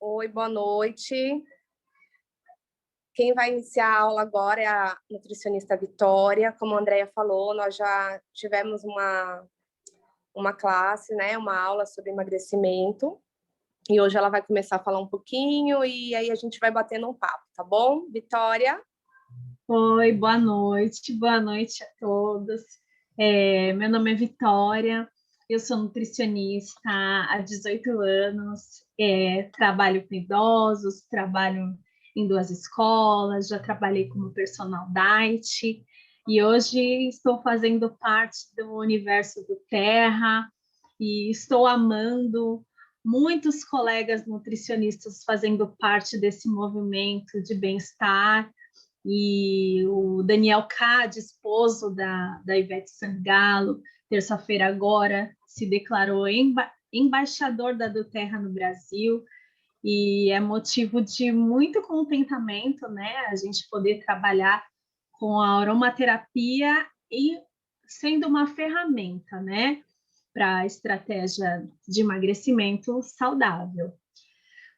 Oi, boa noite. Quem vai iniciar a aula agora é a nutricionista Vitória. Como a Andrea falou, nós já tivemos uma classe, né, uma aula sobre emagrecimento. E hoje ela vai começar a falar um pouquinho e aí a gente vai batendo um papo, tá bom? Vitória? Oi, boa noite a todos. Meu nome é Vitória, eu sou nutricionista há 18 anos, trabalho com idosos, trabalho em 2 escolas, já trabalhei como personal diet e hoje estou fazendo parte do universo do Terra e estou amando muitos colegas nutricionistas fazendo parte desse movimento de bem-estar. E o Daniel Cade, esposo da Ivete Sangalo, terça-feira agora se declarou embaixador da do Terra no Brasil, e é motivo de muito contentamento, né, a gente poder trabalhar com a aromaterapia e sendo uma ferramenta, né, para a estratégia de emagrecimento saudável.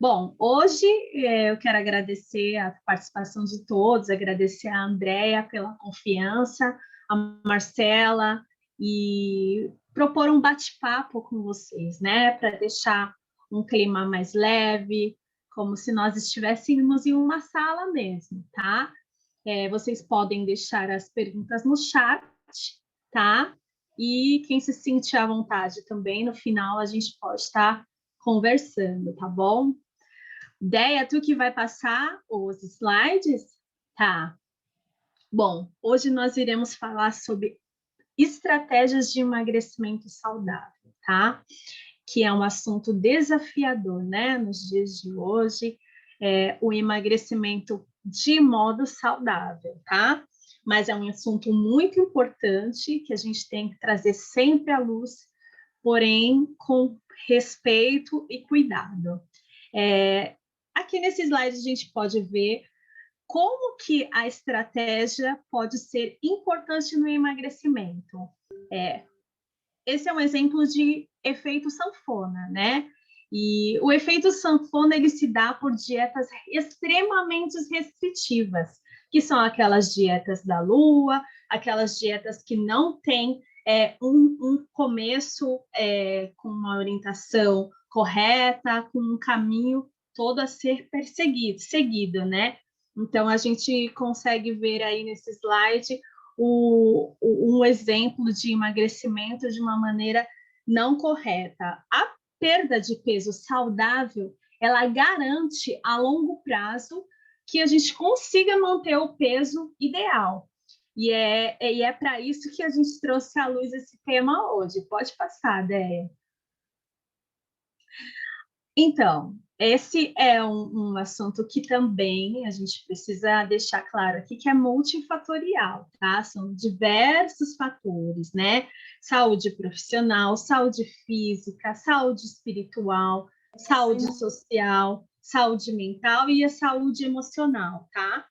Bom, hoje eu quero agradecer a participação de todos, agradecer a Andrea pela confiança, a Marcela, e propor um bate-papo com vocês, né, para deixar um clima mais leve, como se nós estivéssemos em uma sala mesmo, tá? Vocês podem deixar as perguntas no chat, tá? E quem se sentir à vontade também, no final a gente pode estar conversando, tá bom? Deia, tu que vai passar os slides? Tá. Bom, hoje nós iremos falar sobre estratégias de emagrecimento saudável, tá? Que é um assunto desafiador, né? Nos dias de hoje, o emagrecimento de modo saudável, tá? Mas é um assunto muito importante que a gente tem que trazer sempre à luz, porém com respeito e cuidado. Aqui nesse slide a gente pode ver como que a estratégia pode ser importante no emagrecimento. Esse é um exemplo de efeito sanfona, né? E o efeito sanfona ele se dá por dietas extremamente restritivas, que são aquelas dietas da lua, aquelas dietas que não têm um começo com uma orientação correta, com um caminho todo a ser seguido, né? Então, a gente consegue ver aí nesse slide um exemplo de emagrecimento de uma maneira não correta. A perda de peso saudável, ela garante a longo prazo que a gente consiga manter o peso ideal. E é para isso que a gente trouxe à luz esse tema hoje. Pode passar, Déia. Então, esse é um assunto que também a gente precisa deixar claro aqui que é multifatorial, tá? São diversos fatores, né? Saúde profissional, saúde física, saúde espiritual, saúde social, saúde mental e a saúde emocional, tá?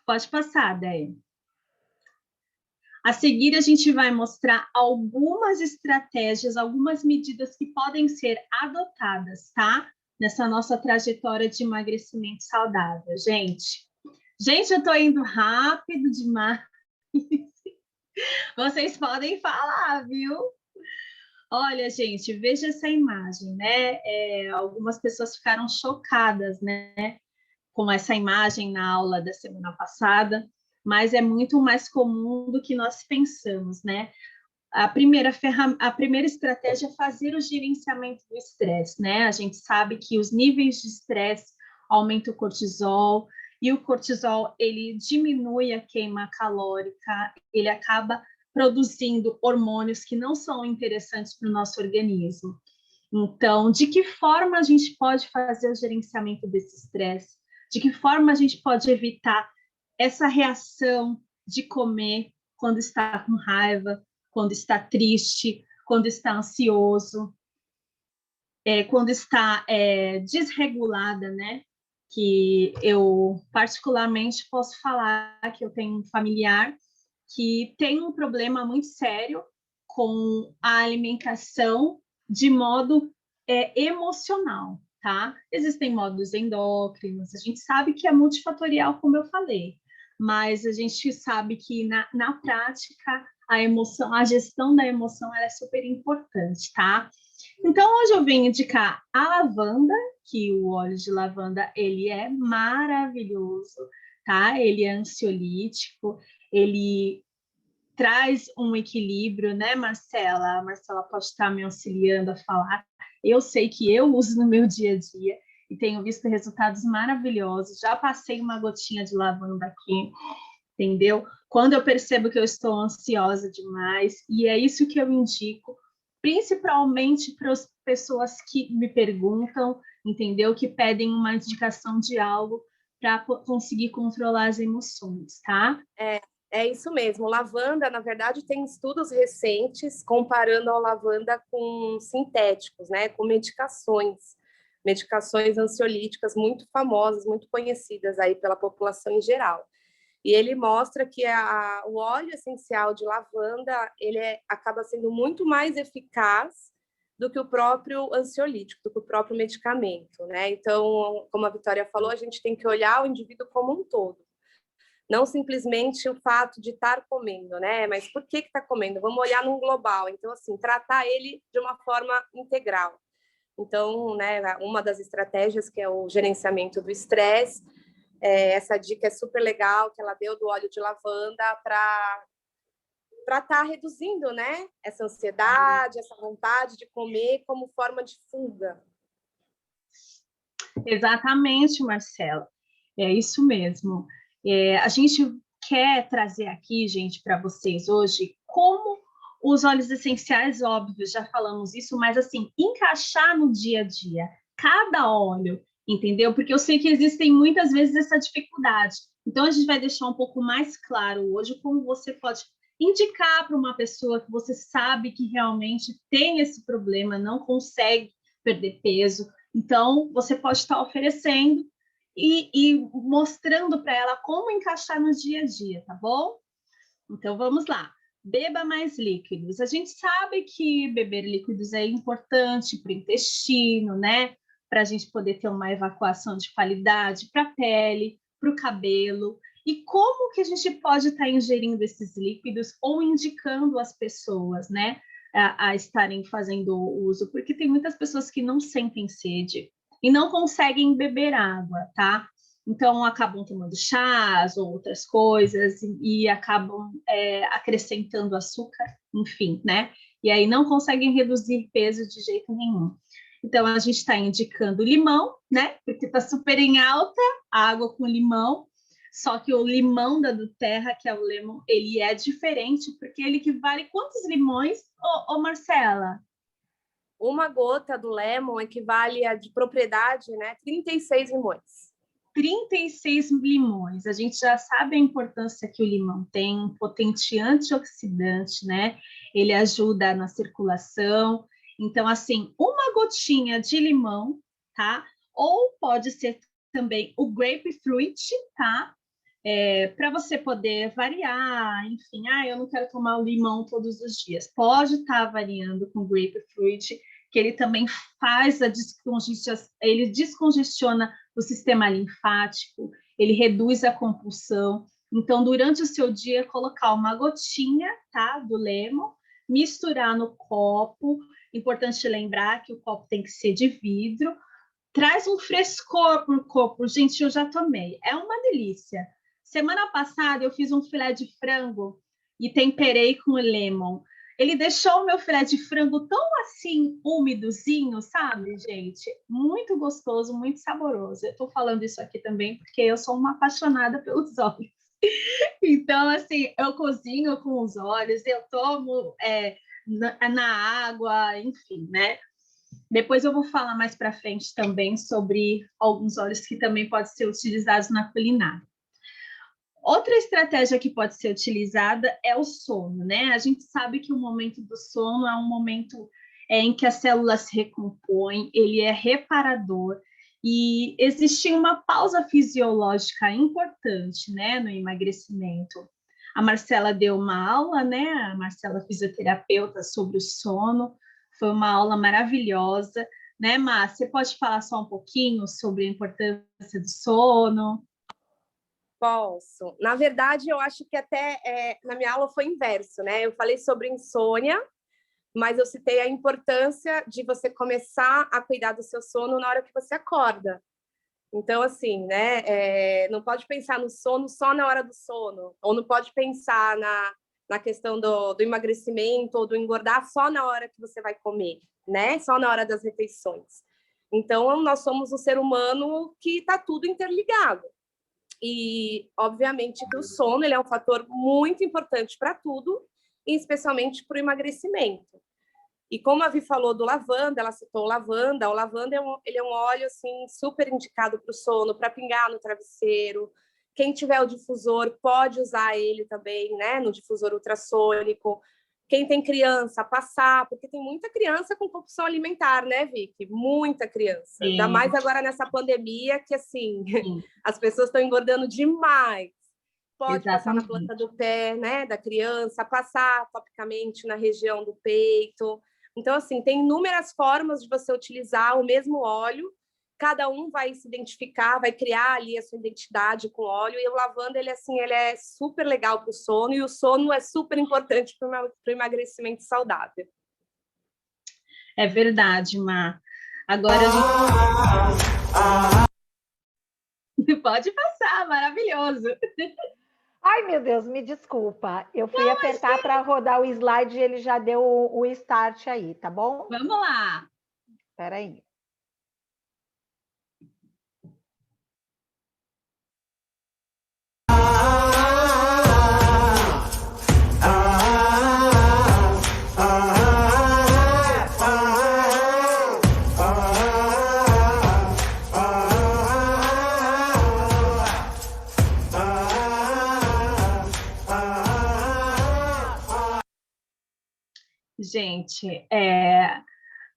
Pode passar, Déia. A seguir, a gente vai mostrar algumas estratégias, algumas medidas que podem ser adotadas, tá? Nessa nossa trajetória de emagrecimento saudável. Gente, eu tô indo rápido demais. Vocês podem falar, viu? Olha, gente, veja essa imagem, né? Algumas pessoas ficaram chocadas, né? Com essa imagem na aula da semana passada, mas é muito mais comum do que nós pensamos, né? A primeira estratégia é fazer o gerenciamento do estresse, né? A gente sabe que os níveis de estresse aumentam o cortisol, e o cortisol, ele diminui a queima calórica, ele acaba produzindo hormônios que não são interessantes para o nosso organismo. Então, de que forma a gente pode fazer o gerenciamento desse estresse? De que forma a gente pode evitar essa reação de comer quando está com raiva, quando está triste, quando está ansioso, quando está desregulada, né? Que eu particularmente posso falar que eu tenho um familiar que tem um problema muito sério com a alimentação de modo emocional, tá? Existem módulos endócrinos, a gente sabe que é multifatorial, como eu falei, mas a gente sabe que na prática a emoção, a gestão da emoção, ela é super importante, tá? Então, hoje eu vim indicar a lavanda, que o óleo de lavanda, ele é maravilhoso, tá? Ele é ansiolítico, ele traz um equilíbrio, né, Marcela? A Marcela pode estar me auxiliando a falar. Eu sei que eu uso no meu dia a dia e tenho visto resultados maravilhosos. Já passei uma gotinha de lavanda aqui, entendeu? Quando eu percebo que eu estou ansiosa demais, e é isso que eu indico, principalmente para as pessoas que me perguntam, entendeu? Que pedem uma indicação de algo para conseguir controlar as emoções, tá? É isso mesmo. Lavanda, na verdade, tem estudos recentes comparando a lavanda com sintéticos, né? Com medicações ansiolíticas muito famosas, muito conhecidas aí pela população em geral. E ele mostra que o óleo essencial de lavanda acaba sendo muito mais eficaz do que o próprio ansiolítico, do que o próprio medicamento, né? Então, como a Vitória falou, a gente tem que olhar o indivíduo como um todo. Não simplesmente o fato de estar comendo, né? Mas por que está comendo? Vamos olhar num global. Então, assim, tratar ele de uma forma integral. Então, né, uma das estratégias que é o gerenciamento do estresse, essa dica é super legal que ela deu do óleo de lavanda para estar reduzindo, né, essa ansiedade, essa vontade de comer como forma de fuga. Exatamente, Marcela. É isso mesmo. A gente quer trazer aqui, gente, para vocês hoje, como os óleos essenciais, óbvio, já falamos isso, mas assim, encaixar no dia a dia, cada óleo, entendeu? Porque eu sei que existem muitas vezes essa dificuldade. Então, a gente vai deixar um pouco mais claro hoje como você pode indicar para uma pessoa que você sabe que realmente tem esse problema, não consegue perder peso. Então, você pode estar oferecendo e mostrando para ela como encaixar no dia a dia, tá bom? Então, vamos lá. Beba mais líquidos. A gente sabe que beber líquidos é importante para o intestino, né? Para a gente poder ter uma evacuação de qualidade para a pele, para o cabelo. E como que a gente pode estar ingerindo esses líquidos ou indicando as pessoas, né? A estarem fazendo uso, porque tem muitas pessoas que não sentem sede e não conseguem beber água, tá? Então, acabam tomando chás ou outras coisas e acabam acrescentando açúcar, enfim, né? E aí não conseguem reduzir peso de jeito nenhum. Então, a gente está indicando limão, né? Porque está super em alta a água com limão. Só que o limão da Doterra, que é o lemon, ele é diferente, porque ele equivale quantos limões, ô Marcela? Uma gota do lemon equivale a, de propriedade, né, 36 limões. 36 limões. A gente já sabe a importância que o limão tem, um potente antioxidante, né? Ele ajuda na circulação. Então, assim, uma gotinha de limão, tá? Ou pode ser também o grapefruit, tá? Para você poder variar, enfim, eu não quero tomar o limão todos os dias. Pode estar variando com grapefruit, que ele também faz ele descongestiona o sistema linfático, ele reduz a compulsão. Então, durante o seu dia, colocar uma gotinha, tá, do lemon, misturar no copo. Importante lembrar que o copo tem que ser de vidro. Traz um frescor para o copo. Gente, eu já tomei. É uma delícia. Semana passada eu fiz um filé de frango e temperei com lemon. Ele deixou o meu filé de frango tão assim, úmidozinho, sabe, gente? Muito gostoso, muito saboroso. Eu estou falando isso aqui também porque eu sou uma apaixonada pelos óleos. Então, assim, eu cozinho com os óleos, eu tomo na água, enfim, né? Depois eu vou falar mais para frente também sobre alguns óleos que também podem ser utilizados na culinária. Outra estratégia que pode ser utilizada é o sono, né? A gente sabe que o momento do sono é um momento em que as células se recompõem, ele é reparador e existe uma pausa fisiológica importante, né, no emagrecimento. A Marcela deu uma aula, né? A Marcela fisioterapeuta sobre o sono, foi uma aula maravilhosa. né, Má? Você pode falar só um pouquinho sobre a importância do sono? Posso. Na verdade, eu acho que até na minha aula foi inverso, né? Eu falei sobre insônia, mas eu citei a importância de você começar a cuidar do seu sono na hora que você acorda. Então, assim, né? Não pode pensar no sono só na hora do sono, ou não pode pensar na questão do emagrecimento ou do engordar só na hora que você vai comer, né? Só na hora das refeições. Então, nós somos um ser humano que está tudo interligado. E, obviamente, que o sono ele é um fator muito importante para tudo, e especialmente para o emagrecimento. E como a Vi falou do lavanda, ela citou o lavanda ele é um óleo assim, super indicado para o sono, para pingar no travesseiro. Quem tiver o difusor pode usar ele também, né, no difusor ultrassônico. Quem tem criança, passar, porque tem muita criança com compulsão alimentar, né, Vicky? Muita criança. Ainda Sim, mais agora nessa pandemia, que assim, sim, as pessoas estão engordando demais. Pode passar na planta exatamente. do pé, né, da criança, passar topicamente na região do peito. Então, assim, tem inúmeras formas de você utilizar o mesmo óleo, cada um vai se identificar, vai criar ali a sua identidade com o óleo, e o lavanda, ele, assim, ele é super legal para o sono, e o sono é super importante para o emagrecimento saudável. É verdade, Má. Agora a gente pode passar, maravilhoso. Ai, meu Deus, me desculpa. Eu fui apertar para rodar o slide e ele já deu o start aí, tá bom? Vamos lá. Espera aí. Gente,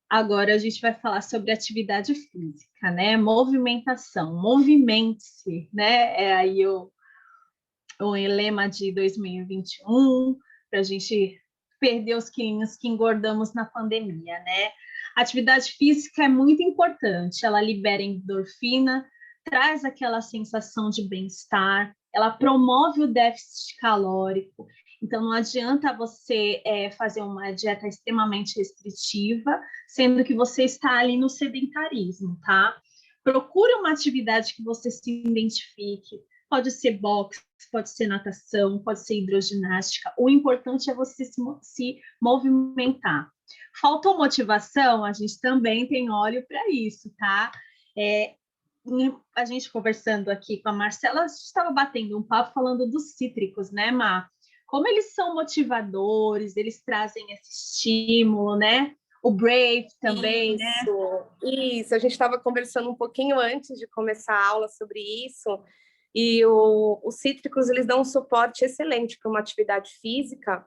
agora a gente vai falar sobre atividade física, né? Movimentação, movimente-se, né? É aí o lema de 2021, para a gente perder os quilinhos que engordamos na pandemia, né? Atividade física é muito importante, ela libera endorfina, traz aquela sensação de bem-estar, ela promove o déficit calórico, então não adianta você fazer uma dieta extremamente restritiva, sendo que você está ali no sedentarismo, tá? Procure uma atividade que você se identifique, pode ser boxe, pode ser natação, pode ser hidroginástica. O importante é você se movimentar. Faltou motivação? A gente também tem óleo para isso, tá? A gente conversando aqui com a Marcela, a gente estava batendo um papo falando dos cítricos, né, Má? Como eles são motivadores, eles trazem esse estímulo, né? O Brave também, né? Isso. A gente estava conversando um pouquinho antes de começar a aula sobre isso, e os cítricos, eles dão um suporte excelente para uma atividade física,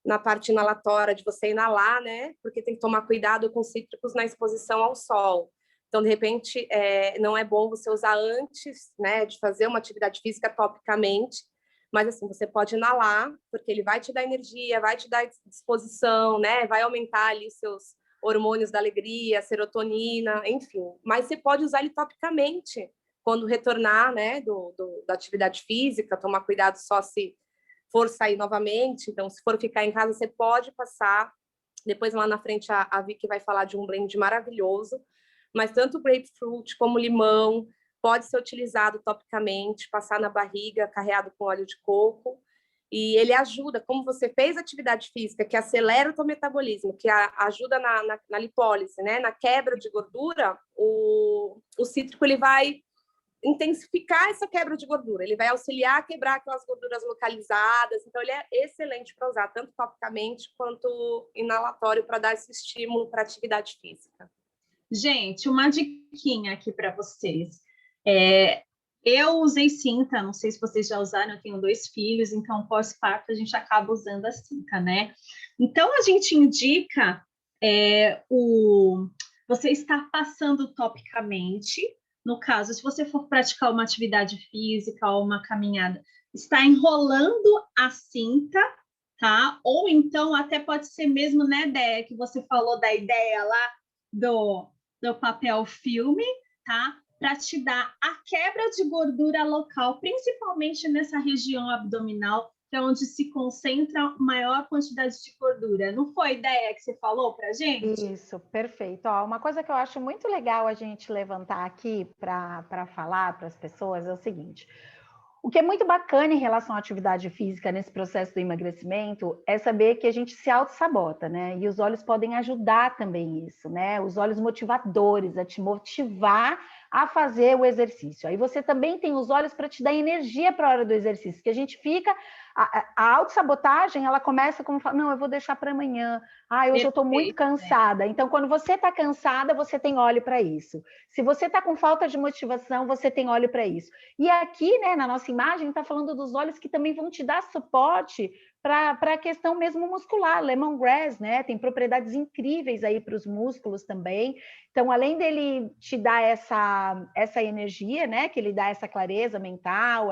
na parte inalatória, de você inalar, né? Porque tem que tomar cuidado com cítricos na exposição ao sol. Então, de repente, não é bom você usar antes, né, de fazer uma atividade física topicamente, mas assim, você pode inalar, porque ele vai te dar energia, vai te dar disposição, né? Vai aumentar ali os seus hormônios da alegria, serotonina, enfim. Mas você pode usar ele topicamente quando retornar, né, da atividade física, tomar cuidado só se for sair novamente. Então, se for ficar em casa, você pode passar. Depois, lá na frente, a Vicky vai falar de um blend maravilhoso. Mas tanto o grapefruit como o limão pode ser utilizado topicamente, passar na barriga, carreado com óleo de coco. E ele ajuda, como você fez atividade física, que acelera o teu metabolismo, que ajuda na lipólise, né? Na quebra de gordura, o cítrico ele vai intensificar essa quebra de gordura, ele vai auxiliar a quebrar aquelas gorduras localizadas, então ele é excelente para usar, tanto topicamente quanto inalatório, para dar esse estímulo para a atividade física. Gente, uma diquinha aqui para vocês. Eu usei cinta, não sei se vocês já usaram, eu tenho 2 filhos, então pós-parto a gente acaba usando a cinta, né? Então a gente indica você está passando topicamente, no caso, se você for praticar uma atividade física ou uma caminhada, está enrolando a cinta, tá? Ou então até pode ser mesmo na ideia que você falou da ideia lá do papel filme, tá? Para te dar a quebra de gordura local, principalmente nessa região abdominal, que é onde se concentra maior quantidade de gordura. Não foi a ideia que você falou para a gente? Isso, perfeito. Ó, uma coisa que eu acho muito legal a gente levantar aqui para falar para as pessoas é o seguinte: o que é muito bacana em relação à atividade física nesse processo do emagrecimento é saber que a gente se auto-sabota, né? E os olhos podem ajudar também isso, né? Os olhos motivadores, a te motivar a fazer o exercício. Aí você também tem os olhos para te dar energia para a hora do exercício, que a gente fica... A autossabotagem, ela começa como, não, eu vou deixar para amanhã. Ah, hoje eu estou muito cansada. Então, quando você está cansada, você tem óleo para isso. Se você está com falta de motivação, você tem óleo para isso. E aqui, né, na nossa imagem, está falando dos óleos que também vão te dar suporte para a questão mesmo muscular. Lemongrass, né, tem propriedades incríveis aí para os músculos também. Então, além dele te dar essa energia, né, que ele dá essa clareza mental,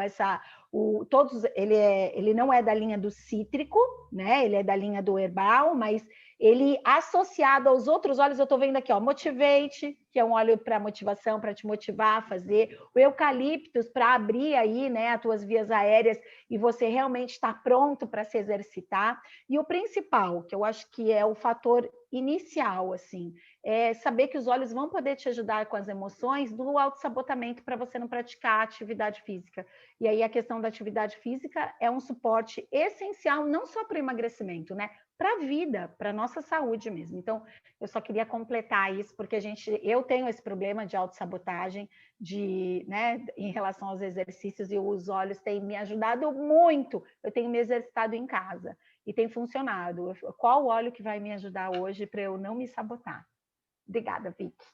ele não é da linha do cítrico, né? Ele é da linha do herbal, mas ele associado aos outros óleos, eu estou vendo aqui, ó, Motivate, que é um óleo para motivação, para te motivar a fazer, o eucaliptus para abrir aí, né, as tuas vias aéreas e você realmente estar pronto para se exercitar. E o principal, que eu acho que é o fator inicial, assim, é saber que os olhos vão poder te ajudar com as emoções do autossabotamento para você não praticar atividade física. E aí a questão da atividade física é um suporte essencial, não só para o emagrecimento, né? Para a vida, para a nossa saúde mesmo. Então, eu só queria completar isso, porque eu tenho esse problema de autossabotagem né, em relação aos exercícios, e os olhos têm me ajudado muito. Eu tenho me exercitado em casa e tem funcionado. Qual óleo que vai me ajudar hoje para eu não me sabotar? Obrigada, Vicky.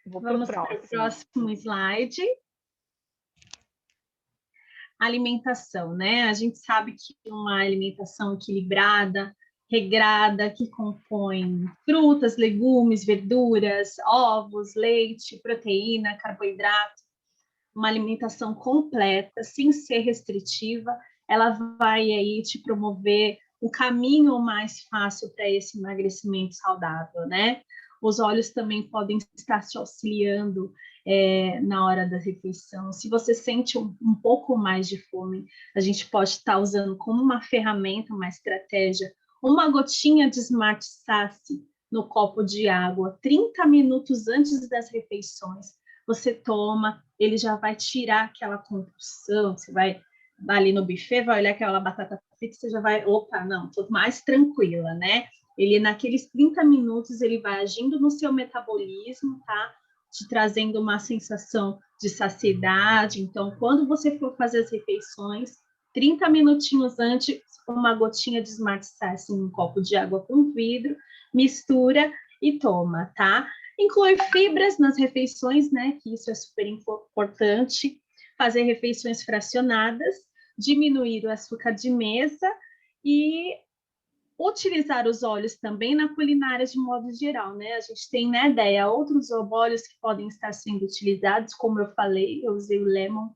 Vamos para o próximo slide. Alimentação, né? A gente sabe que uma alimentação equilibrada, regrada, que compõe frutas, legumes, verduras, ovos, leite, proteína, carboidrato, uma alimentação completa, sem ser restritiva, ela vai aí te promover o caminho mais fácil para esse emagrecimento saudável, né? Os óleos também podem estar te auxiliando na hora da refeição. Se você sente um pouco mais de fome, a gente pode estar usando como uma ferramenta, uma estratégia, uma gotinha de Smart Sasse no copo de água, 30 minutos antes das refeições. Você toma, ele já vai tirar aquela compulsão, você vai ali no buffet, vai olhar aquela batata frita, você já vai, opa, não, tô mais tranquila, né? Ele, naqueles 30 minutos, ele vai agindo no seu metabolismo, tá? Te trazendo uma sensação de saciedade. Então, quando você for fazer as refeições, 30 minutinhos antes, uma gotinha de Smart Sasse em um copo de água com vidro, mistura e toma, tá? Incluir fibras nas refeições, né? Que isso é super importante. Fazer refeições fracionadas, diminuir o açúcar de mesa e utilizar os óleos também na culinária de modo geral, né? A gente tem, né, ideia, outros óleos que podem estar sendo utilizados, como eu falei, eu usei o lemon,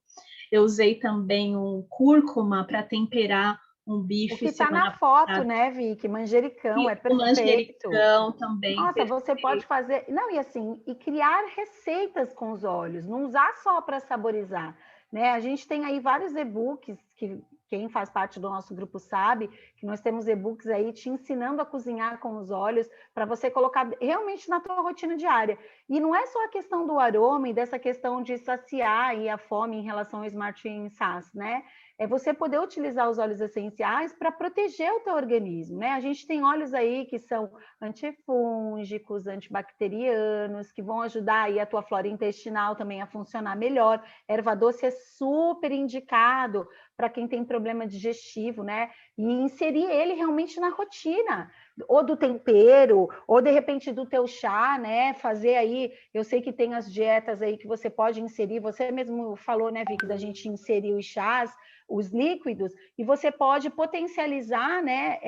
eu usei também o cúrcuma para temperar um bife. O que está na foto, né, Vicky? Manjericão, é perfeito. O manjericão também. Nossa, perfeito. Você pode fazer... Não, e assim, e criar receitas com os óleos, não usar só para saborizar, né? A gente tem aí vários e-books que quem faz parte do nosso grupo sabe que nós temos e-books aí te ensinando a cozinhar com os óleos para você colocar realmente na tua rotina diária. E não é só a questão do aroma e dessa questão de saciar aí a fome em relação ao Smart Sasse, né? É você poder utilizar os óleos essenciais para proteger o teu organismo, né? A gente tem óleos aí que são antifúngicos, antibacterianos, que vão ajudar aí a tua flora intestinal também a funcionar melhor. Erva doce é super indicado para quem tem problema digestivo, né? E inserir ele realmente na rotina, ou do tempero, ou de repente do teu chá, né? Fazer aí, eu sei que tem as dietas aí que você pode inserir, você mesmo falou, né, Vicky, da gente inserir os chás, os líquidos, e você pode potencializar, né,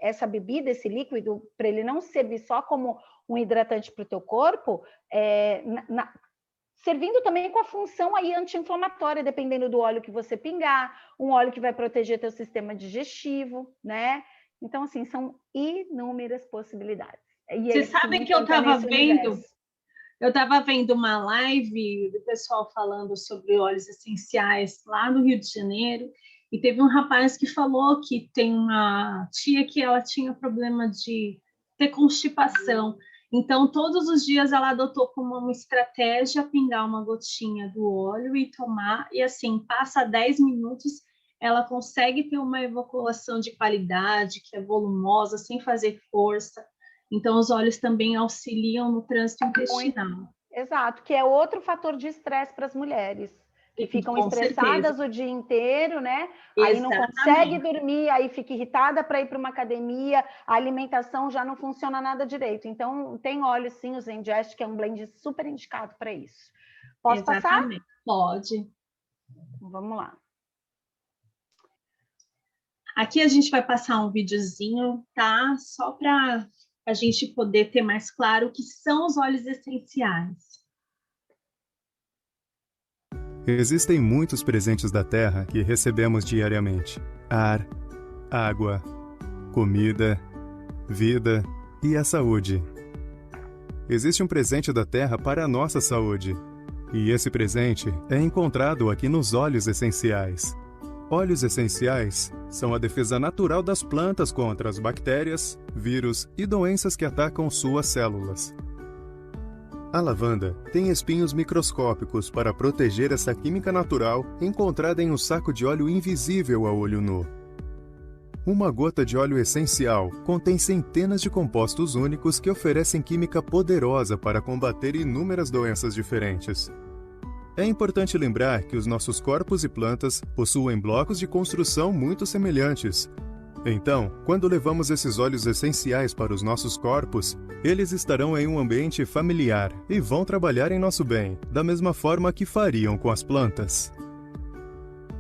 essa bebida, esse líquido, para ele não servir só como um hidratante para o teu corpo, servindo também com a função aí anti-inflamatória, dependendo do óleo que você pingar, um óleo que vai proteger teu sistema digestivo, né? Então, assim, são inúmeras possibilidades. E Vocês sabem que eu estava vendo uma live do pessoal falando sobre óleos essenciais lá no Rio de Janeiro, e teve um rapaz que falou que tem uma tia que ela tinha problema de ter constipação. Então, todos os dias ela adotou como uma estratégia pingar uma gotinha do óleo e tomar, e assim, passa 10 minutos, ela consegue ter uma evaculação de qualidade, que é volumosa, sem fazer força. Então, os óleos também auxiliam no trânsito intestinal. Exato, que é outro fator de estresse para as mulheres, que ficam estressadas o dia inteiro, né? Aí não consegue dormir, aí fica irritada para ir para uma academia, a alimentação já não funciona nada direito. Então, tem óleo sim, o Zengest, que é um blend super indicado para isso. Posso passar? Pode. Vamos lá. Aqui a gente vai passar um videozinho, tá? Só para a gente poder ter mais claro o que são os óleos essenciais. Existem muitos presentes da Terra que recebemos diariamente: ar, água, comida, vida e a saúde. Existe um presente da Terra para a nossa saúde, e esse presente é encontrado aqui nos óleos essenciais. Óleos essenciais são a defesa natural das plantas contra as bactérias, vírus e doenças que atacam suas células. A lavanda tem espinhos microscópicos para proteger essa química natural encontrada em um saco de óleo invisível a olho nu. Uma gota de óleo essencial contém centenas de compostos únicos que oferecem química poderosa para combater inúmeras doenças diferentes. É importante lembrar que os nossos corpos e plantas possuem blocos de construção muito semelhantes. Então, quando levamos esses óleos essenciais para os nossos corpos, eles estarão em um ambiente familiar e vão trabalhar em nosso bem, da mesma forma que fariam com as plantas.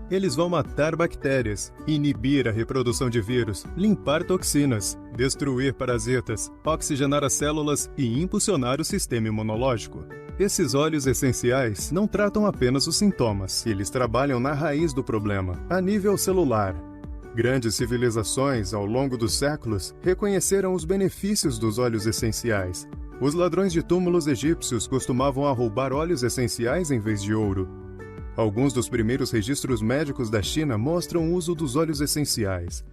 Eles vão matar bactérias, inibir a reprodução de vírus, limpar toxinas, destruir parasitas, oxigenar as células e impulsionar o sistema imunológico. Esses óleos essenciais não tratam apenas os sintomas, eles trabalham na raiz do problema, a nível celular. Grandes civilizações, ao longo dos séculos, reconheceram os benefícios dos óleos essenciais. Os ladrões de túmulos egípcios costumavam roubar óleos essenciais em vez de ouro. Alguns dos primeiros registros médicos da China mostram o uso dos óleos essenciais.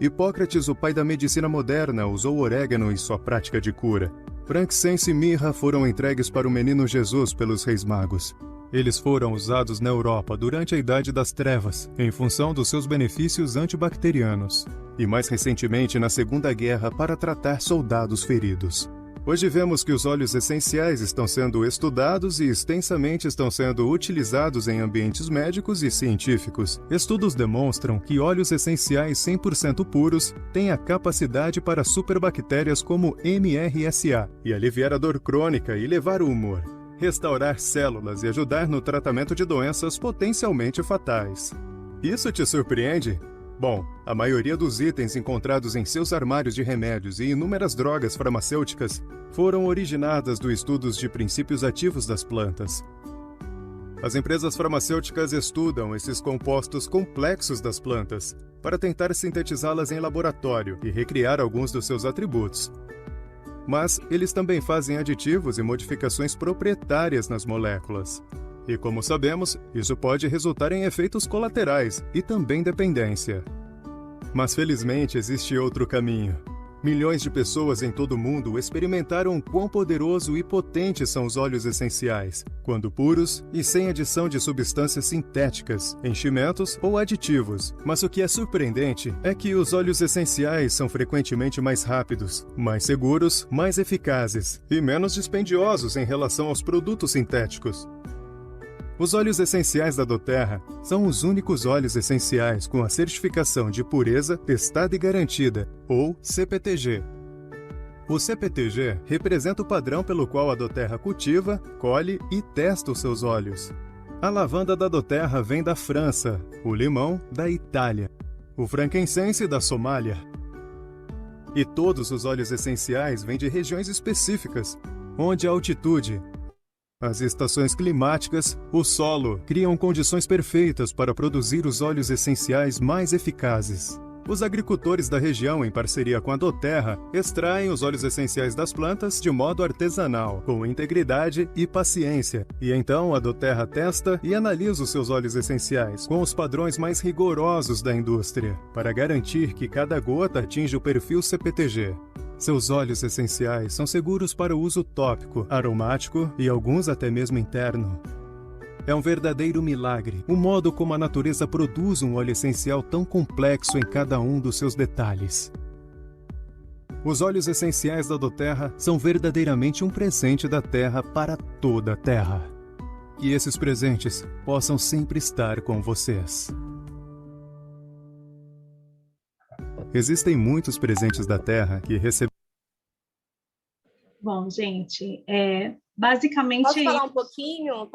Hipócrates, o pai da medicina moderna, usou orégano em sua prática de cura. Frankincense e mirra foram entregues para o menino Jesus pelos reis magos. Eles foram usados na Europa durante a Idade das Trevas, em função dos seus benefícios antibacterianos, e mais recentemente na Segunda Guerra para tratar soldados feridos. Hoje vemos que os óleos essenciais estão sendo estudados e extensamente estão sendo utilizados em ambientes médicos e científicos. Estudos demonstram que óleos essenciais 100% puros têm a capacidade para superbactérias como MRSA e aliviar a dor crônica e levar o humor, restaurar células e ajudar no tratamento de doenças potencialmente fatais. Isso te surpreende? Bom, a maioria dos itens encontrados em seus armários de remédios e inúmeras drogas farmacêuticas foram originadas dos estudos de princípios ativos das plantas. As empresas farmacêuticas estudam esses compostos complexos das plantas para tentar sintetizá-las em laboratório e recriar alguns dos seus atributos. Mas eles também fazem aditivos e modificações proprietárias nas moléculas. E como sabemos, isso pode resultar em efeitos colaterais e também dependência. Mas felizmente existe outro caminho. Milhões de pessoas em todo o mundo experimentaram quão poderoso e potentes são os óleos essenciais, quando puros e sem adição de substâncias sintéticas, enchimentos ou aditivos. Mas o que é surpreendente é que os óleos essenciais são frequentemente mais rápidos, mais seguros, mais eficazes e menos dispendiosos em relação aos produtos sintéticos. Os óleos essenciais da doTERRA são os únicos óleos essenciais com a certificação de pureza testada e garantida, ou CPTG. O CPTG representa o padrão pelo qual a doTERRA cultiva, colhe e testa os seus óleos. A lavanda da doTERRA vem da França, o limão da Itália, o frankincense da Somália. E todos os óleos essenciais vêm de regiões específicas, onde a altitude, as estações climáticas, o solo criam condições perfeitas para produzir os óleos essenciais mais eficazes. Os agricultores da região, em parceria com a Doterra, extraem os óleos essenciais das plantas de modo artesanal, com integridade e paciência. E então a Doterra testa e analisa os seus óleos essenciais com os padrões mais rigorosos da indústria, para garantir que cada gota atinja o perfil CPTG. Seus óleos essenciais são seguros para o uso tópico, aromático e alguns até mesmo interno. É um verdadeiro milagre o modo como a natureza produz um óleo essencial tão complexo em cada um dos seus detalhes. Os óleos essenciais da Doterra são verdadeiramente um presente da Terra para toda a Terra. Que esses presentes possam sempre estar com vocês. Existem muitos presentes da Terra que recebemos. Bom, gente, basicamente... Posso falar um pouquinho?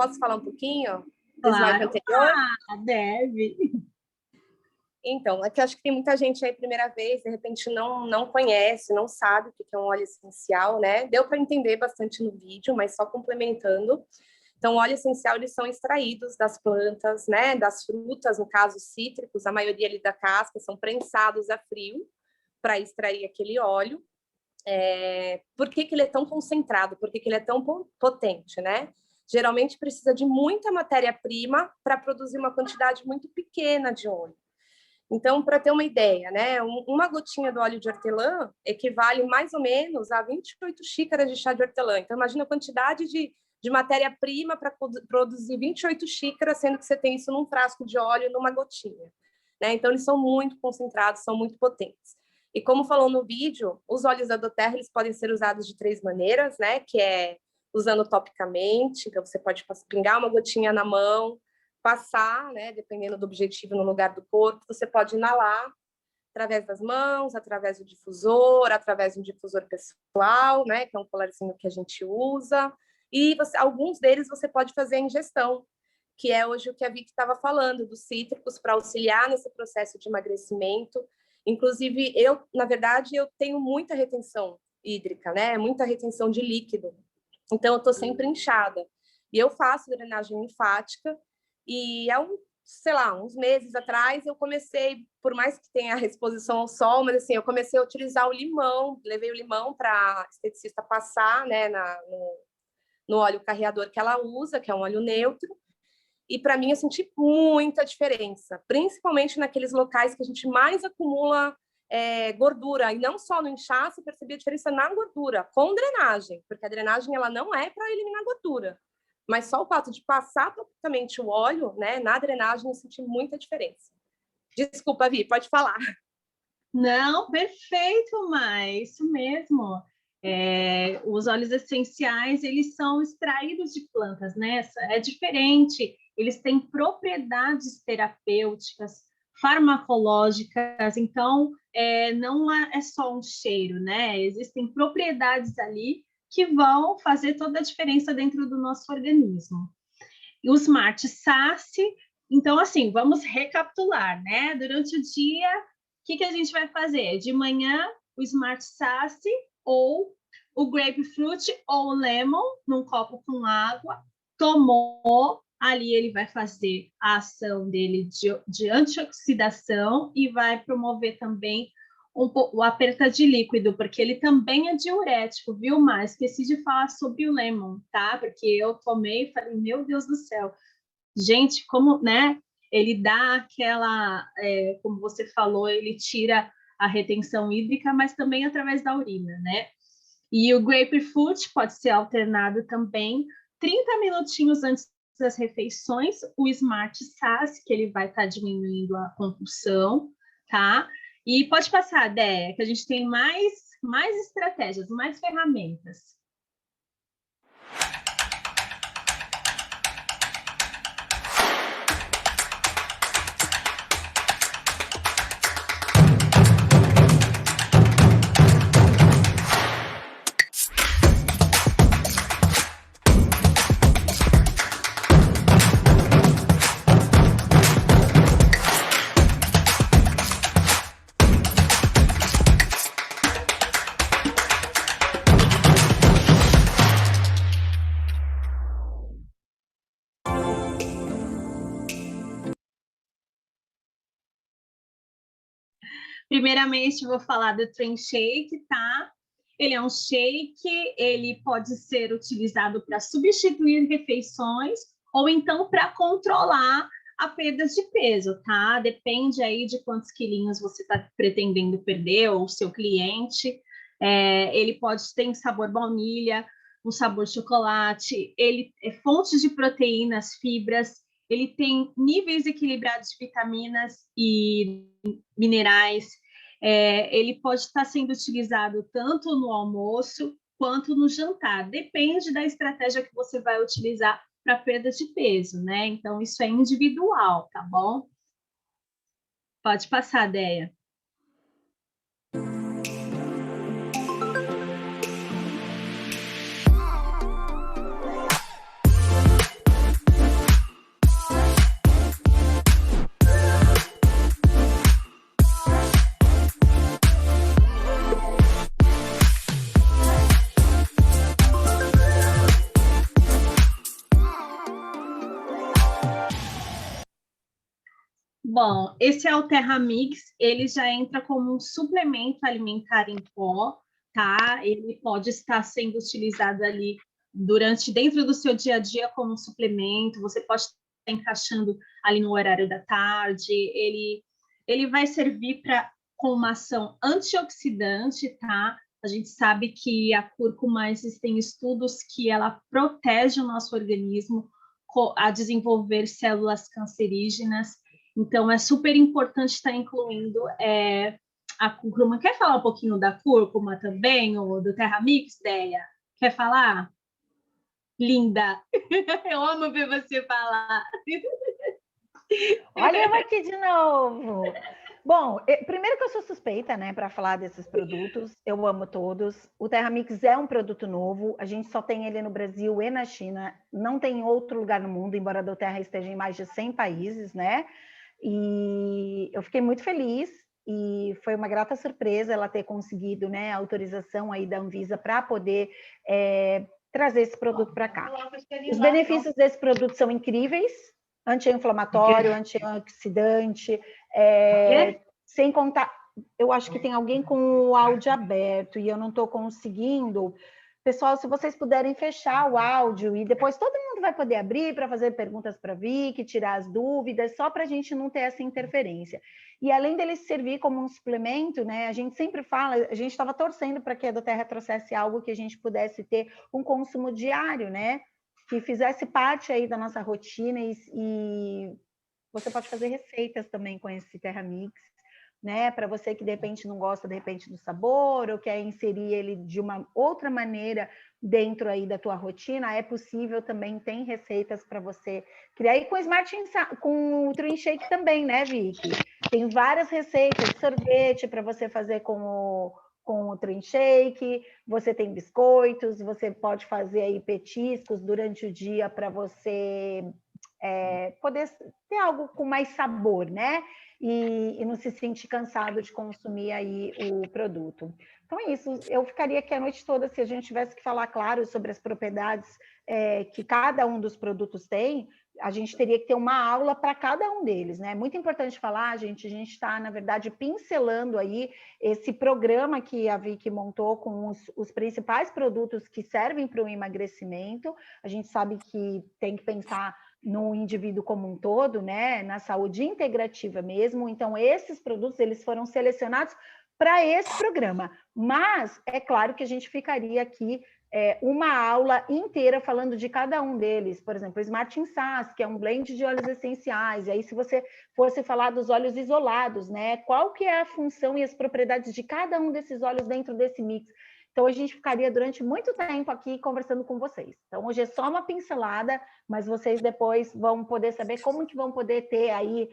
Do slide Claro, anterior? deve. Então, é que eu acho que tem muita gente aí, primeira vez, de repente não conhece, não sabe o que é um óleo essencial, né? Deu para entender bastante no vídeo, mas só complementando. Então, o óleo essencial, eles são extraídos das plantas, né? Das frutas, no caso, cítricos, a maioria ali da casca, são prensados a frio para extrair aquele óleo. Por que ele é tão concentrado? Por que ele é tão potente, né? Geralmente precisa de muita matéria-prima para produzir uma quantidade muito pequena de óleo. Então, para ter uma ideia, né? Uma gotinha do óleo de hortelã equivale mais ou menos a 28 xícaras de chá de hortelã. Então, imagina a quantidade de matéria-prima para produzir 28 xícaras, sendo que você tem isso num frasco de óleo, numa gotinha, né? Então, eles são muito concentrados, são muito potentes. E como falou no vídeo, os óleos da Doterra, eles podem ser usados de 3 maneiras, né? Que é usando topicamente, então você pode pingar uma gotinha na mão, passar, né? Dependendo do objetivo no lugar do corpo, você pode inalar através das mãos, através do difusor, através de um difusor pessoal, né? Que é um colarzinho que a gente usa. E alguns deles você pode fazer a ingestão, que é hoje o que a Vicky estava falando, dos cítricos, para auxiliar nesse processo de emagrecimento. Inclusive, na verdade, eu tenho muita retenção hídrica, né? Muita retenção de líquido. Então, eu estou sempre inchada. E eu faço drenagem linfática. E há uns meses atrás, eu comecei, por mais que tenha a exposição ao sol, mas assim, eu comecei a utilizar o limão. Levei o limão para a esteticista passar, né? No óleo carreador que ela usa, que é um óleo neutro. E para mim eu senti muita diferença, principalmente naqueles locais que a gente mais acumula gordura, e não só no inchaço, eu percebi a diferença na gordura, com drenagem, porque a drenagem ela não é para eliminar gordura, mas só o fato de passar topicamente o óleo, né, na drenagem, eu senti muita diferença. Desculpa, Vi, pode falar. Não, perfeito, mas isso mesmo. Os óleos essenciais, eles são extraídos de plantas, né? É diferente. Eles têm propriedades terapêuticas, farmacológicas, então não é só um cheiro, né? Existem propriedades ali que vão fazer toda a diferença dentro do nosso organismo. E o Smart Sasse, então, assim, vamos recapitular, né? Durante o dia, o que a gente vai fazer? De manhã, o Smart Sasse ou o grapefruit ou o lemon num copo com água, tomou, ali ele vai fazer a ação dele de antioxidação e vai promover também o aperta de líquido, porque ele também é diurético, viu? Mas esqueci de falar sobre o lemon, tá? Porque eu tomei e falei, meu Deus do céu, gente, como, né? Ele dá aquela, como você falou, ele tira a retenção hídrica, mas também através da urina, né? E o grapefruit pode ser alternado também 30 minutinhos antes das refeições, o Smart Sasse, que ele vai estar diminuindo a compulsão, tá? E pode passar, Déia, que a gente tem mais estratégias, mais ferramentas. Primeiramente, vou falar do Train Shake, tá? Ele é um shake, ele pode ser utilizado para substituir refeições ou então para controlar a perda de peso, tá? Depende aí de quantos quilinhos você está pretendendo perder ou o seu cliente. Ele pode ter sabor baunilha, um sabor chocolate, ele é fonte de proteínas, fibras, ele tem níveis equilibrados de vitaminas e minerais. Ele pode estar sendo utilizado tanto no almoço quanto no jantar. Depende da estratégia que você vai utilizar para perda de peso, né? Então, isso é individual, tá bom? Pode passar, Déia. Bom, esse é o Terra Mix, ele já entra como um suplemento alimentar em pó, tá? Ele pode estar sendo utilizado ali dentro do seu dia a dia como um suplemento, você pode estar encaixando ali no horário da tarde, ele vai servir com uma ação antioxidante, tá? A gente sabe que a cúrcuma, existem estudos que ela protege o nosso organismo a desenvolver células cancerígenas. Então, é super importante estar incluindo a cúrcuma. Quer falar um pouquinho da cúrcuma também, ou do Terra Mix, Déia? Quer falar? Linda! Eu amo ver você falar. Olha eu aqui de novo. Bom, primeiro que eu sou suspeita, né, para falar desses produtos. Eu amo todos. O Terra Mix é um produto novo. A gente só tem ele no Brasil e na China. Não tem em outro lugar no mundo, embora a do Terra esteja em mais de 100 países, né? E eu fiquei muito feliz e foi uma grata surpresa ela ter conseguido, né, a autorização aí da Anvisa para poder trazer esse produto para cá. Os benefícios desse produto são incríveis, anti-inflamatório, antioxidante, sem contar, eu acho que tem alguém com o áudio aberto e eu não estou conseguindo. Pessoal, se vocês puderem fechar o áudio e depois todo mundo vai poder abrir para fazer perguntas para a Vicky, tirar as dúvidas, só para a gente não ter essa interferência. E além dele servir como um suplemento, né, a gente sempre fala, a gente estava torcendo para que a Doterra trouxesse algo que a gente pudesse ter um consumo diário, né, que fizesse parte aí da nossa rotina e você pode fazer receitas também com esse Terra Mix, né? Para você que de repente não gosta de repente do sabor ou quer inserir ele de uma outra maneira dentro aí da tua rotina, é possível também, tem receitas para você criar. E com o Train Shake também, né, Vicky? Tem várias receitas de sorvete para você fazer com o Train Shake, você tem biscoitos, você pode fazer aí petiscos durante o dia para você poder ter algo com mais sabor, né? E não se sentir cansado de consumir aí o produto. Então é isso, eu ficaria aqui a noite toda se a gente tivesse que falar, claro, sobre as propriedades que cada um dos produtos tem, a gente teria que ter uma aula para cada um deles, né? É muito importante falar, gente, a gente está, na verdade, pincelando aí esse programa que a Vicky montou com os principais produtos que servem para o emagrecimento. A gente sabe que tem que pensar no indivíduo como um todo, né, na saúde integrativa mesmo. Então, esses produtos, eles foram selecionados para esse programa. Mas, é claro que a gente ficaria aqui uma aula inteira falando de cada um deles. Por exemplo, o Smart Sass, que é um blend de óleos essenciais. E aí, se você fosse falar dos óleos isolados, né, qual que é a função e as propriedades de cada um desses óleos dentro desse mix? Então, a gente ficaria durante muito tempo aqui conversando com vocês. Então, hoje é só uma pincelada, mas vocês depois vão poder saber como que vão poder ter aí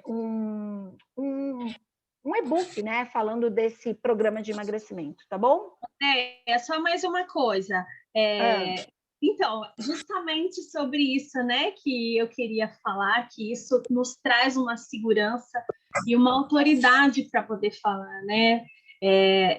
um e-book, né, falando desse programa de emagrecimento, tá bom? Só mais uma coisa. Então, justamente sobre isso, né, que eu queria falar, que isso nos traz uma segurança e uma autoridade para poder falar, né?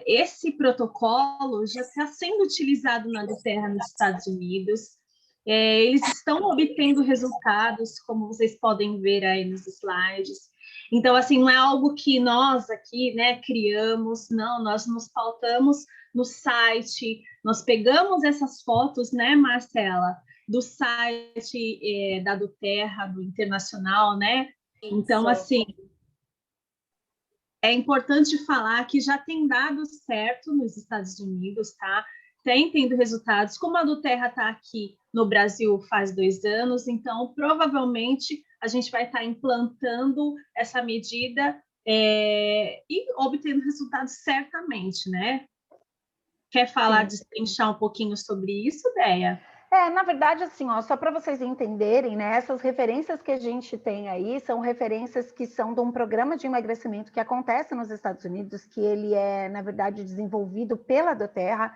Esse protocolo já está sendo utilizado na Doterra nos Estados Unidos. Eles estão obtendo resultados, como vocês podem ver aí nos slides. Então, assim, não é algo que nós aqui, né, criamos, não, nós nos pautamos no site, nós pegamos essas fotos, né, Marcela, do site da do Terra, do Internacional, né? Então, assim, é importante falar que já tem dado certo nos Estados Unidos, tá? Tem tendo resultados, como a do Terra está aqui no Brasil faz 2 anos, então provavelmente a gente vai estar implantando essa medida e obtendo resultados certamente, né? Quer falar, destrinchar um pouquinho sobre isso, Déia? Na verdade, assim, ó, só para vocês entenderem, né, essas referências que a gente tem aí são referências que são de um programa de emagrecimento que acontece nos Estados Unidos, que ele é, na verdade, desenvolvido pela doTERRA.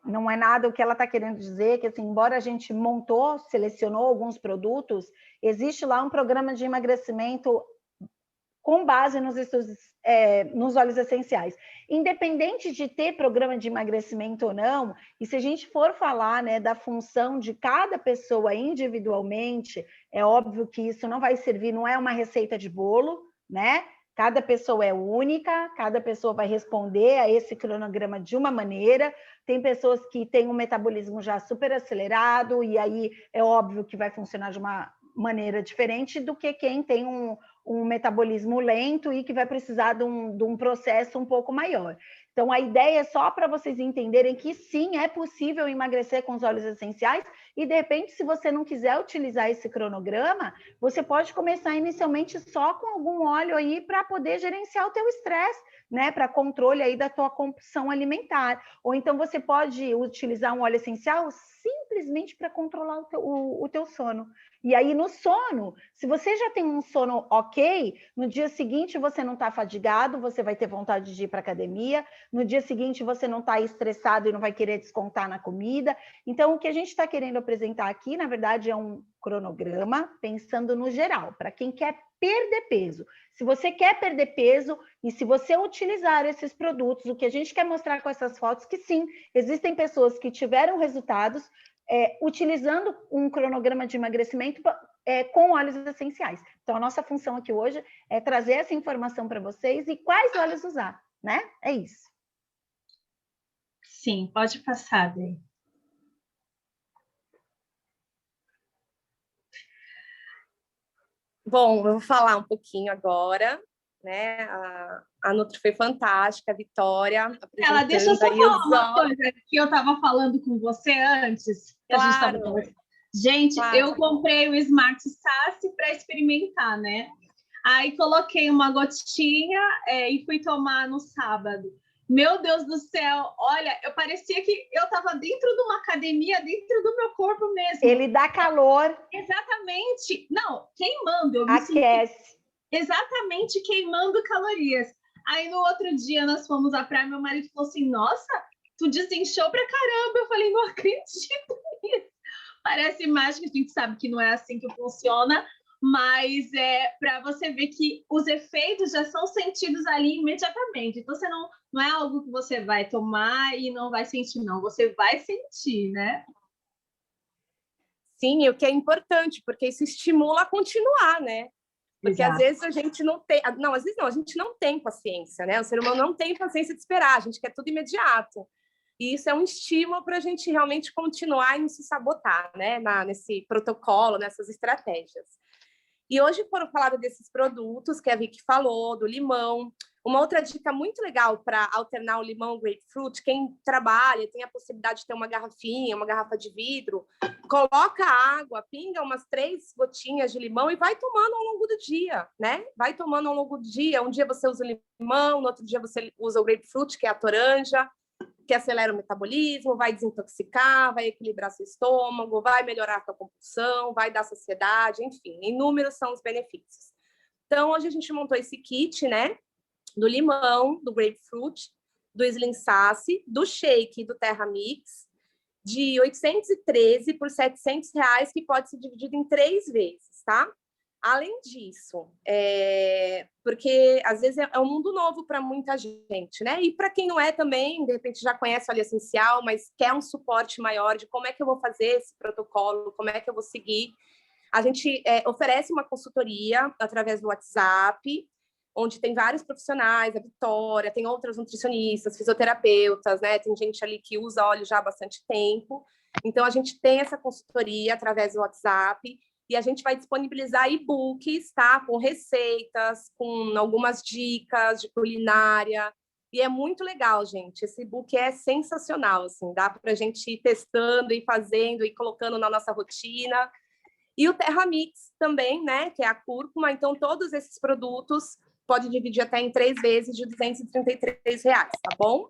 Não é nada o que ela está querendo dizer, que assim, embora a gente selecionou alguns produtos, existe lá um programa de emagrecimento com base nos estudos, nos óleos essenciais. Independente de ter programa de emagrecimento ou não, e se a gente for falar, né, da função de cada pessoa individualmente, é óbvio que isso não vai servir, não é uma receita de bolo, né? Cada pessoa é única, cada pessoa vai responder a esse cronograma de uma maneira. Tem pessoas que têm um metabolismo já super acelerado, e aí é óbvio que vai funcionar de uma maneira diferente do que quem tem um metabolismo lento e que vai precisar de um processo um pouco maior. Então, a ideia é só para vocês entenderem que sim, é possível emagrecer com os óleos essenciais e, de repente, se você não quiser utilizar esse cronograma, você pode começar inicialmente só com algum óleo aí para poder gerenciar o teu estresse, né, para controle aí da tua compulsão alimentar. Ou então você pode utilizar um óleo essencial simplesmente para controlar o teu sono. E aí, no sono, se você já tem um sono ok, no dia seguinte você não está fadigado, você vai ter vontade de ir para a academia, no dia seguinte você não está estressado e não vai querer descontar na comida. Então, o que a gente está querendo apresentar aqui, na verdade, é um cronograma pensando no geral, para quem quer perder peso. Se você quer perder peso e se você utilizar esses produtos, o que a gente quer mostrar com essas fotos, que sim, existem pessoas que tiveram resultados utilizando um cronograma de emagrecimento com óleos essenciais. Então, a nossa função aqui hoje é trazer essa informação para vocês e quais óleos usar, né? É isso. Sim, pode passar, Dê. Bom, eu vou falar um pouquinho agora, né? A Nutri foi fantástica, a Vitória. Ela, deixa eu só falar uma coisa que eu estava falando com você antes. Claro. Gente, claro. Eu comprei o Smart Sasse para experimentar, né? Aí coloquei uma gotinha e fui tomar no sábado. Meu Deus do céu, olha, eu parecia que eu estava dentro de uma academia, dentro do meu corpo mesmo. Ele dá calor. Exatamente. Não, queimando. Aquece. Exatamente, queimando calorias. Aí no outro dia nós fomos à praia, meu marido falou assim, nossa, tu desinchou pra caramba. Eu falei, não acredito nisso. Parece mágica, a gente sabe que não é assim que funciona, mas para você ver que os efeitos já são sentidos ali imediatamente. Então, você não é algo que você vai tomar e não vai sentir, não. Você vai sentir, né? Sim, e o que é importante, porque isso estimula a continuar, né? Porque Exato. Às vezes a gente não tem... Não, às vezes não, a gente não tem paciência, né? O ser humano não tem paciência de esperar, a gente quer tudo imediato. E isso é um estímulo para a gente realmente continuar e não se sabotar, né? Nesse protocolo, nessas estratégias. E hoje foram falados desses produtos que a Vicky falou, do limão. Uma outra dica muito legal para alternar o limão ao grapefruit, quem trabalha, tem a possibilidade de ter uma garrafinha, uma garrafa de vidro, coloca água, pinga umas 3 gotinhas de limão e vai tomando ao longo do dia, né? Vai tomando ao longo do dia. Um dia você usa o limão, no outro dia você usa o grapefruit, que é a toranja, que acelera o metabolismo, vai desintoxicar, vai equilibrar seu estômago, vai melhorar a sua compulsão, vai dar saciedade, enfim, inúmeros são os benefícios. Então, hoje a gente montou esse kit, né? Do limão, do grapefruit, do Slim Sasse, do shake do Terra Mix, de 813 por R$700, que pode ser dividido em 3 vezes, tá? Além disso, porque às vezes é um mundo novo para muita gente, né? E para quem não é também, de repente já conhece o óleo essencial, mas quer um suporte maior de como é que eu vou fazer esse protocolo, como é que eu vou seguir. A gente oferece uma consultoria através do WhatsApp, onde tem vários profissionais, a Vitória, tem outras nutricionistas, fisioterapeutas, né? Tem gente ali que usa óleo já há bastante tempo. Então, a gente tem essa consultoria através do WhatsApp e a gente vai disponibilizar e-books, tá? Com receitas, com algumas dicas de culinária. E é muito legal, gente. Esse e-book é sensacional, assim. Dá para a gente ir testando e fazendo e colocando na nossa rotina. E o Terra Mix também, né? Que é a cúrcuma. Então, todos esses produtos pode dividir até em 3 vezes de R$ 233, tá bom?